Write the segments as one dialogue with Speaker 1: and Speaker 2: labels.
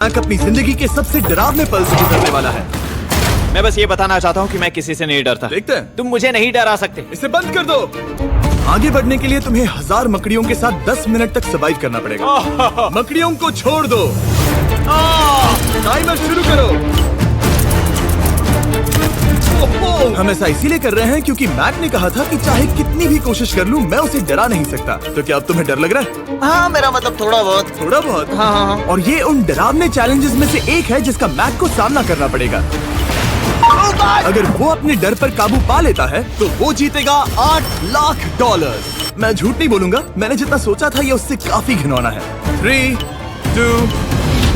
Speaker 1: Mac अपनी जिंदगी के सबसे डरावने पल से गुजरने वाला है।
Speaker 2: मैं बस ये बताना चाहता हूँ कि मैं किसी से नहीं डरता।
Speaker 1: देखते हैं।
Speaker 2: तुम मुझे नहीं डरा सकते।
Speaker 1: इसे बंद कर दो। आगे बढ़ने के लिए तुम्हें 1000 मकड़ियों के साथ 10 मिनट तक सर्वाइव करना पड़ेगा। मकड़ियों को छोड़ दो। टाइमर शुरू करो। हम ऐसा इसीलिए कर रहे हैं क्योंकि मैक ने कहा था कि चाहे कितनी भी कोशिश कर लूं मैं उसे डरा नहीं सकता। तो क्या अब तुम्हें डर लग रहा है?
Speaker 2: हाँ, मेरा मतलब थोड़ा बहुत।
Speaker 1: थोड़ा बहुत?
Speaker 2: हाँ।
Speaker 1: और ये उन डरावने चैलेंजेस में से एक है जिसका मैक को सामना करना पड़ेगा। अगर वो अपने डर पर काबू पा लेता है तो वो जीतेगा $8 लाख। मैं झूठ नहीं बोलूंगा, मैंने जितना सोचा था ये उससे काफी घिनौना है। 3, 2,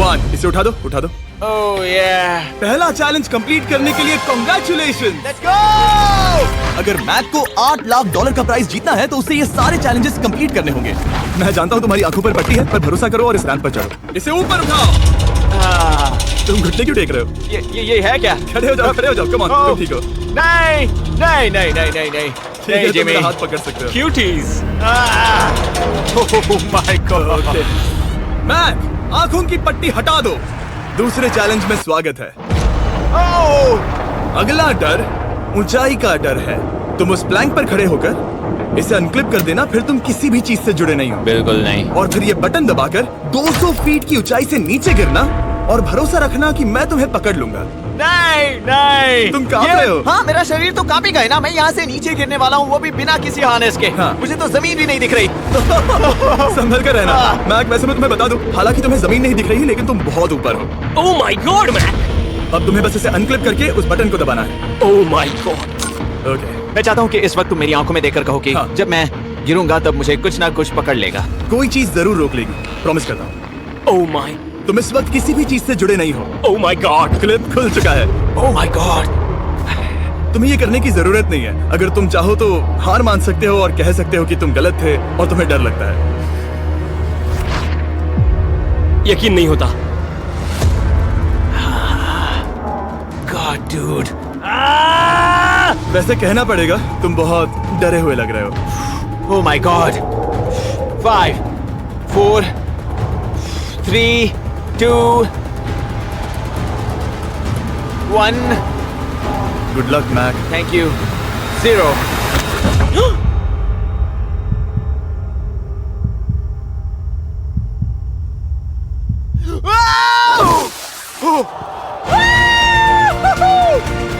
Speaker 1: 1 इसे उठा दो, उठा दो।
Speaker 2: Oh yeah!
Speaker 1: पहला चैलेंज कंप्लीट करने के लिए कांग्रेचुलेशन।
Speaker 2: Let's go!
Speaker 1: अगर मैक को $8 लाख का प्राइस जीतना है तो उसे ये सारे चैलेंजेस कंप्लीट करने होंगे। मैं जानता हूँ तुम्हारी आंखों पर पट्टी है, पर भरोसा करो और इस रैंप पर चढ़ो। इसे ऊपर उठाओ। तुम घुटने क्यों टेक रहे हो?
Speaker 2: ये है क्या?
Speaker 1: खड़े हो जाओ, खड़े हो जाओ। कम ऑन, तुम ठीक हो?
Speaker 2: नहीं नहीं नहीं नहीं नहीं नहीं
Speaker 1: ठीक है, तुम मेरा हाथ पकड़ सकते हो।
Speaker 2: Cuties. Oh my God!
Speaker 1: Mac, आंखों की पट्टी हटा दो। दूसरे चैलेंज में स्वागत है। अगला डर ऊंचाई का डर है। तुम उस प्लैंक पर खड़े होकर इसे अनक्लिप कर देना, फिर तुम किसी भी चीज से जुड़े नहीं हो।
Speaker 2: बिल्कुल नहीं।
Speaker 1: और फिर ये बटन दबाकर 200 फीट की ऊंचाई से नीचे गिरना और भरोसा रखना कि मैं तुम्हें पकड़ लूंगा।
Speaker 2: नहीं नहीं।
Speaker 1: तुम कांप रहे हो?
Speaker 2: हाँ, मेरा शरीर तो कांपेगा ही ना। मैं यहाँ से नीचे गिरने वाला हूँ, वो भी बिना किसी हार्नेस के।
Speaker 1: हाँ।
Speaker 2: मुझे तो जमीन भी नहीं दिख रही।
Speaker 1: संभल कर रहना। मैक, वैसे मैं तुम्हें बता दूं, हालांकि तुम्हें जमीन नहीं दिख रही लेकिन तुम बहुत ऊपर हो।
Speaker 2: Oh my God, Mac!
Speaker 1: अब तुम्हें बस इसे अनक्लिप करके उस बटन को दबाना है।
Speaker 2: Oh my God!
Speaker 1: ओके।
Speaker 2: मैं चाहता हूँ कि इस वक्त तुम मेरी आंखों में देखकर कहो कि
Speaker 1: हाँ।
Speaker 2: जब मैं गिरूंगा तब मुझे कुछ ना कुछ पकड़ लेगा।
Speaker 1: कोई चीज जरूर रोक लेगी, प्रॉमिस करता हूँ।
Speaker 2: Oh my!
Speaker 1: तुम इस वक्त किसी भी चीज से जुड़े नहीं हो।
Speaker 2: Oh my God!
Speaker 1: क्लिप खुल चुका है।
Speaker 2: Oh my God!
Speaker 1: तुम्हें ये करने की जरूरत नहीं है। अगर तुम चाहो तो हार मान सकते हो और कह सकते हो कि तुम गलत थे और तुम्हें डर लगता है।
Speaker 3: यकीन नहीं होता।
Speaker 2: God, dude!
Speaker 1: वैसे कहना पड़ेगा, तुम बहुत डरे हुए लग रहे हो।
Speaker 2: Oh my God! 5, 4, 3, 2, 1.
Speaker 1: Good luck Mac.
Speaker 2: Thank you. 0.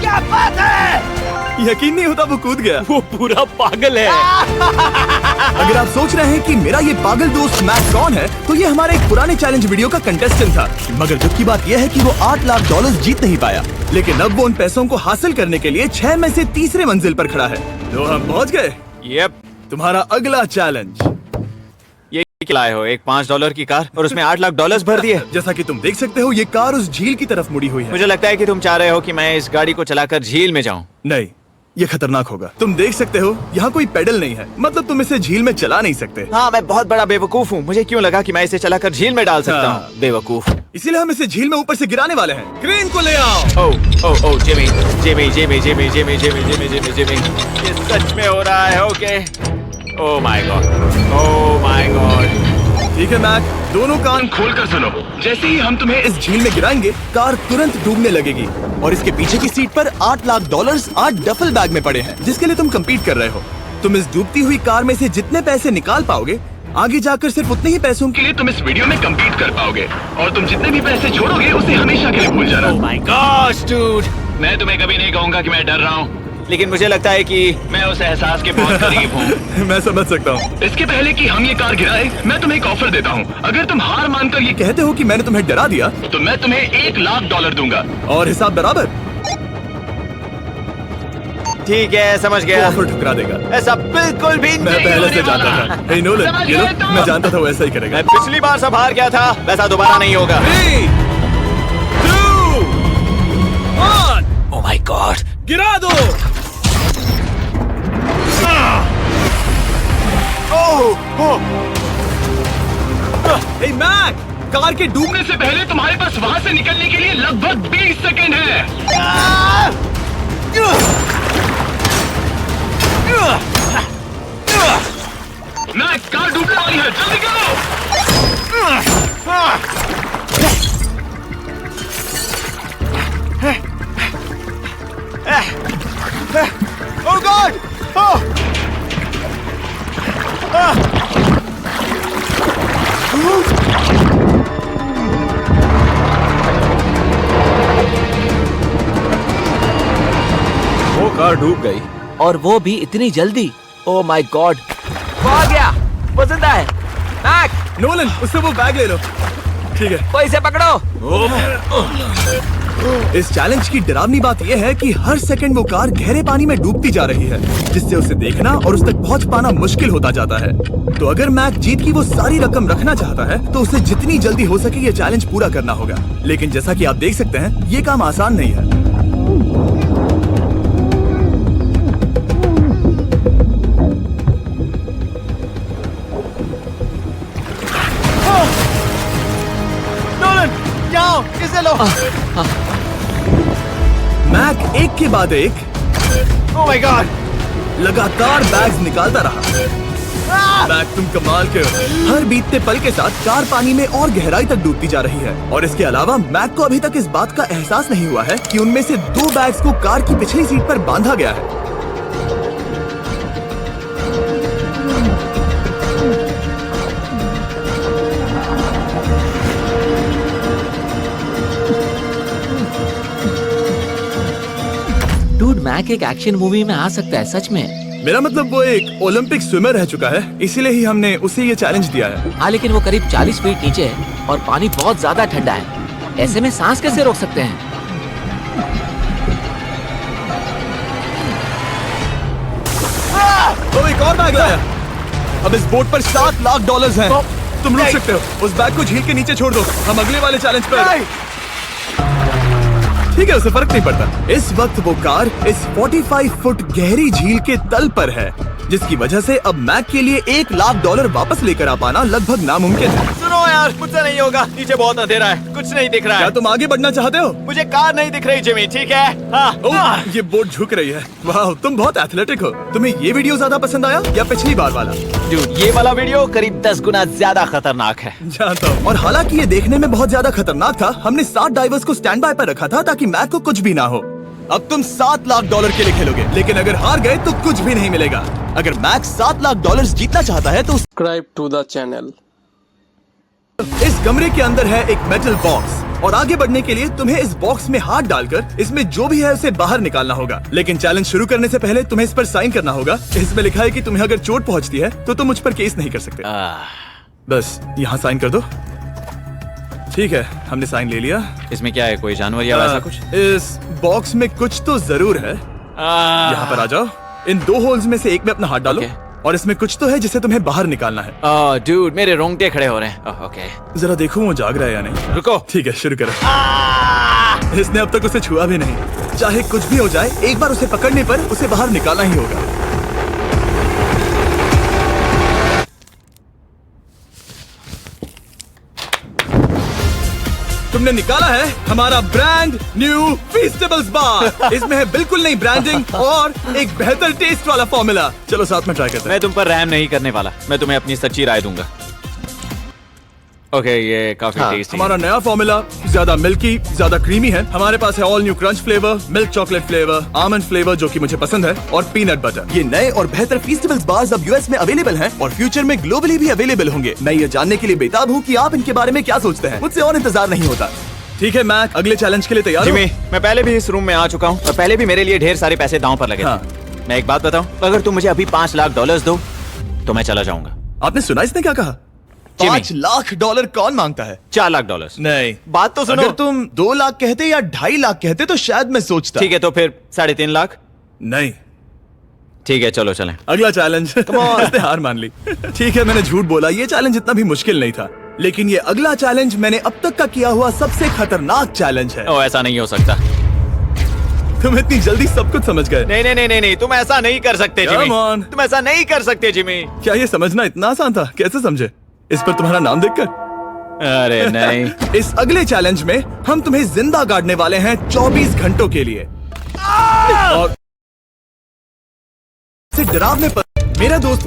Speaker 2: क्या बात है?
Speaker 1: यकीन नहीं होता वो कूद गया।
Speaker 3: वो पूरा पागल है।
Speaker 1: अगर आप सोच रहे हैं कि मेरा ये पागल दोस्त मैक कौन है, तो ये हमारे एक पुराने चैलेंज वीडियो का कंटेस्टेंट था। मगर दुख की बात यह है कि वो $8 लाख जीत नहीं पाया। लेकिन अब वो उन पैसों को हासिल करने के लिए 6 में से तीसरे मंजिल पर खड़ा है। तो हम पहुंच गए।
Speaker 2: Yep.
Speaker 1: तुम्हारा अगला चैलेंज।
Speaker 2: ये क्या लाए हो? एक $5 की कार और उसमें $8 लाख भर दिए।
Speaker 1: जैसा कि तुम देख सकते हो, ये कार उस झील की तरफ मुड़ी हुई है।
Speaker 2: मुझे लगता है कि तुम चाह रहे हो कि मैं इस गाड़ी को चलाकर झील में जाऊं।
Speaker 1: नहीं, ये खतरनाक होगा। तुम देख सकते हो यहाँ कोई पेडल नहीं है, मतलब तुम इसे झील में चला नहीं सकते।
Speaker 2: हाँ, मैं बहुत बड़ा बेवकूफ हूँ। मुझे क्यों लगा कि मैं इसे चलाकर झील में डाल सकता
Speaker 1: हाँ।
Speaker 2: हूँ? बेवकूफ।
Speaker 1: इसीलिए हम इसे झील में ऊपर से गिराने वाले हैं। क्रेन को ले आओ।
Speaker 2: Oh Jimmy Jimmy Jimmy Jimmy Jimmy Jimmy Jimmy Jimmy Jimmy, ये सच में हो रहा है? Okay. Oh my god, oh my god.
Speaker 1: ठीक है मैक, दोनों कान खोलकर सुनो। जैसे ही हम तुम्हें इस झील में गिराएंगे, कार तुरंत डूबने लगेगी और इसके पीछे की सीट पर $8 लाख 8 डफल बैग में पड़े हैं, जिसके लिए तुम compete कर रहे हो। तुम इस डूबती हुई कार में से जितने पैसे निकाल पाओगे, आगे जाकर सिर्फ उतने ही पैसों के लिए तुम इस वीडियो में compete कर पाओगे। और तुम जितने भी पैसे छोड़ोगे उसे हमेशा के लिए भूल जाना।
Speaker 2: ओह माय गॉड डूड,
Speaker 4: मैं तुम्हें कभी नहीं कहूंगा कि मैं डर रहा हूँ।
Speaker 2: लेकिन मुझे लगता है कि
Speaker 4: मैं उस एहसास के बहुत करीब हूँ।
Speaker 1: मैं समझ सकता हूँ।
Speaker 4: इसके पहले कि हम ये कार गिराए, मैं तुम्हें एक ऑफर देता हूँ। अगर तुम हार मानकर ये
Speaker 1: कहते हो कि मैंने तुम्हें डरा दिया,
Speaker 4: तो मैं तुम्हें $1 लाख दूंगा।
Speaker 1: और हिसाब बराबर।
Speaker 2: ठीक है, समझ
Speaker 1: वो
Speaker 2: गया।
Speaker 1: ऑफर ठुकरा देगा।
Speaker 2: ऐसा बिल्कुल भी
Speaker 1: मैं
Speaker 2: नहीं
Speaker 1: पहले
Speaker 2: होने
Speaker 1: से जानता
Speaker 2: वाला।
Speaker 1: था। हे नोलन,
Speaker 4: समझ
Speaker 1: ये लो,
Speaker 4: गए तुम?
Speaker 1: मैं जानता था वो ऐसा ही करेगा।
Speaker 2: मैं पिछली बार सब हार गया था, वैसा दोबारा नहीं होगा।
Speaker 1: 3, 2, 1
Speaker 2: ओह माय गॉड,
Speaker 1: गिरा दो। हे मैक, कार के डूबने
Speaker 4: डूबने से पहले तुम्हारे पास वहाँ से निकलने के लिए लगभग 20 सेकंड है। मैं कार डूबने वाली है, जल्दी करो।
Speaker 2: कार डूब गई।
Speaker 5: और वो भी इतनी जल्दी। ओ माय गॉड, वो आ गया, वो जिंदा है। मैक,
Speaker 1: नोलन, उससे वो बैग ले लो। ठीक है।
Speaker 5: वो इसे पकड़ो।
Speaker 1: इस चैलेंज की डरावनी बात यह है कि हर सेकंड वो कार गहरे पानी में डूबती जा रही है, जिससे उसे देखना और उस तक पहुंच पाना मुश्किल होता जाता है। तो अगर मैक जीत की वो सारी रकम रखना चाहता है तो उसे जितनी जल्दी हो सके ये चैलेंज पूरा करना होगा। लेकिन जैसा कि आप देख सकते हैं, ये काम आसान नहीं है।
Speaker 2: इसे लो।
Speaker 1: मैक एक के बाद एक
Speaker 2: ओह माय गॉड,
Speaker 1: लगातार बैग्स निकालता रहा। मैक, तुम कमाल के हो। हर बीतते पल के साथ कार पानी में और गहराई तक डूबती जा रही है। और इसके अलावा मैक को अभी तक इस बात का एहसास नहीं हुआ है कि उनमें से 2 बैग्स को कार की पिछली सीट पर बांधा गया है।
Speaker 5: डूड, मैक एक एक्शन मूवी में आ सकता है सच में।
Speaker 1: मेरा मतलब वो एक ओलंपिक स्विमर रह चुका है, इसीलिए ही हमने उसे ये चैलेंज दिया है।
Speaker 5: हाँ, लेकिन वो करीब 40 फीट नीचे है और पानी बहुत ज्यादा ठंडा है। ऐसे में सांस कैसे रोक सकते हैं?
Speaker 1: तो एक और बैग लाया। अब इस बोट पर $7 लाख हैं। तुम रुक सकते हो। उस बैग को झील के नीचे छोड़ दो। हम अगले वाले चैलेंज पर। ठीक है, उसे फर्क नहीं पड़ता। इस वक्त वो कार इस 45 फुट गहरी झील के तल पर है, जिसकी वजह से अब मैक के लिए $1 लाख वापस लेकर आ पाना लगभग नामुमकिन है।
Speaker 2: सुनो यार, मुझसे नहीं होगा। नीचे बहुत अंधेरा है, कुछ नहीं दिख रहा
Speaker 1: क्या
Speaker 2: है।
Speaker 1: तुम आगे बढ़ना चाहते हो?
Speaker 2: मुझे कार नहीं दिख रही जिमी, ठीक है? हाँ।
Speaker 1: ओह, ये बोट झुक रही है। वाह, तुम बहुत एथलेटिक हो। तुम्हें ये वीडियो ज्यादा पसंद आया या पिछली बार वाला?
Speaker 2: Dude, ये वाला वीडियो करीब 10 गुना ज्यादा खतरनाक है।
Speaker 1: जानता हूँ। और हालांकि ये देखने में बहुत ज्यादा खतरनाक था, हमने 7 डाइवर्स को स्टैंड बाय पर रखा था ताकि मैक को कुछ भी ना हो। अब तुम $7 लाख के लिए खेलोगे, लेकिन अगर हार गए तो कुछ भी नहीं मिलेगा। अगर मैक $7 लाख जीतना चाहता है तो
Speaker 3: सब्सक्राइब टू द चैनल।
Speaker 1: इस कमरे के अंदर है एक मेटल बॉक्स और आगे बढ़ने के लिए तुम्हें इस बॉक्स में हाथ डालकर इसमें जो भी है उसे बाहर निकालना होगा। लेकिन चैलेंज शुरू करने से पहले तुम्हें इस पर साइन करना होगा। इसमें लिखा है कि तुम्हें अगर चोट पहुंचती है तो तुम मुझ पर केस नहीं कर सकते। बस यहाँ साइन कर दो। ठीक है, हमने साइन ले लिया।
Speaker 2: इसमें क्या है, कोई जानवर या वैसा कुछ?
Speaker 1: इस बॉक्स में कुछ तो जरूर है। यहाँ पर आ जाओ। इन 2 होल्स में से एक में अपना हाथ डालो। और इसमें कुछ तो है जिसे तुम्हें बाहर निकालना है।
Speaker 2: डूड, मेरे रोंगटे खड़े हो रहे हैं। ओके,
Speaker 1: जरा देखो वो जाग रहा है या नहीं।
Speaker 2: रुको।
Speaker 1: ठीक है, शुरू करो। इसने अब तक उसे छुआ भी नहीं। चाहे कुछ भी हो जाए, एक बार उसे पकड़ने पर उसे बाहर निकालना ही होगा। तुमने निकाला है हमारा ब्रांड न्यू फीस्टेबल्स बार। इसमें है बिल्कुल नई ब्रांडिंग और एक बेहतर टेस्ट वाला फॉर्मूला। चलो साथ में ट्राई करते हैं।
Speaker 2: मैं तुम पर रहम नहीं करने वाला। मैं तुम्हें अपनी सच्ची राय दूंगा। ओके, ये काफी टेस्टी।
Speaker 1: हमारा नया फॉर्मूला ज्यादा मिल्की, ज्यादा क्रीमी है। हमारे पास है all new crunch flavour, milk chocolate flavour, almond flavour जो कि मुझे पसंद है, और पीनट बटर। ये नए और बेहतर फीस्टेबल्स बार्स अब यूएस में अवेलेबल हैं और फ्यूचर में ग्लोबली भी अवेलेबल होंगे। मैं ये जानने के लिए बेताब हूँ कि आप इनके बारे में क्या सोचते हैं। मुझसे और इंतजार नहीं होता। ठीक है मैक, अगले चैलेंज के लिए तैयार हो?
Speaker 2: जिमी, मैं पहले भी इस रूम में आ चुका हूँ और पहले भी मेरे लिए ढेर सारे पैसे दांव पर लगे थे। मैं एक बात बताऊं, अगर तुम मुझे अभी $5 लाख दो तो मैं चला जाऊंगा।
Speaker 1: आपने सुना इसने क्या कहा? $5 लाख कौन मांगता है?
Speaker 2: $4 लाख।
Speaker 1: नहीं,
Speaker 2: बात तो सुनो।
Speaker 1: अगर तुम 2 लाख कहते या 2.5 लाख कहते तो शायद मैं सोचता।
Speaker 2: ठीक है, तो फिर 3.5 लाख।
Speaker 1: नहीं,
Speaker 2: ठीक है, चलो चलें।
Speaker 1: अगला चैलेंज। इसने हार मान ली। ठीक है, मैंने झूठ बोला। ये चैलेंज इतना भी मुश्किल नहीं था, लेकिन ये अगला चैलेंज मैंने अब तक का किया हुआ सबसे खतरनाक चैलेंज है।
Speaker 2: ओ, ऐसा नहीं हो सकता।
Speaker 1: तुम इतनी जल्दी सब कुछ समझ गए।
Speaker 2: नहीं नहीं नहीं नहीं, तुम ऐसा नहीं कर सकते जिमी।
Speaker 1: Come on.
Speaker 2: तुम ऐसा नहीं कर सकते जिमी।
Speaker 1: क्या ये समझना इतना आसान था? कैसे समझे? इस पर तुम्हारा नाम देखकर?
Speaker 2: अरे नहीं।
Speaker 1: इस अगले चैलेंज में हम तुम्हें जिंदा गाड़ने वाले हैं 24 घंटों के लिए। और से डरावने पर मेरा दोस्त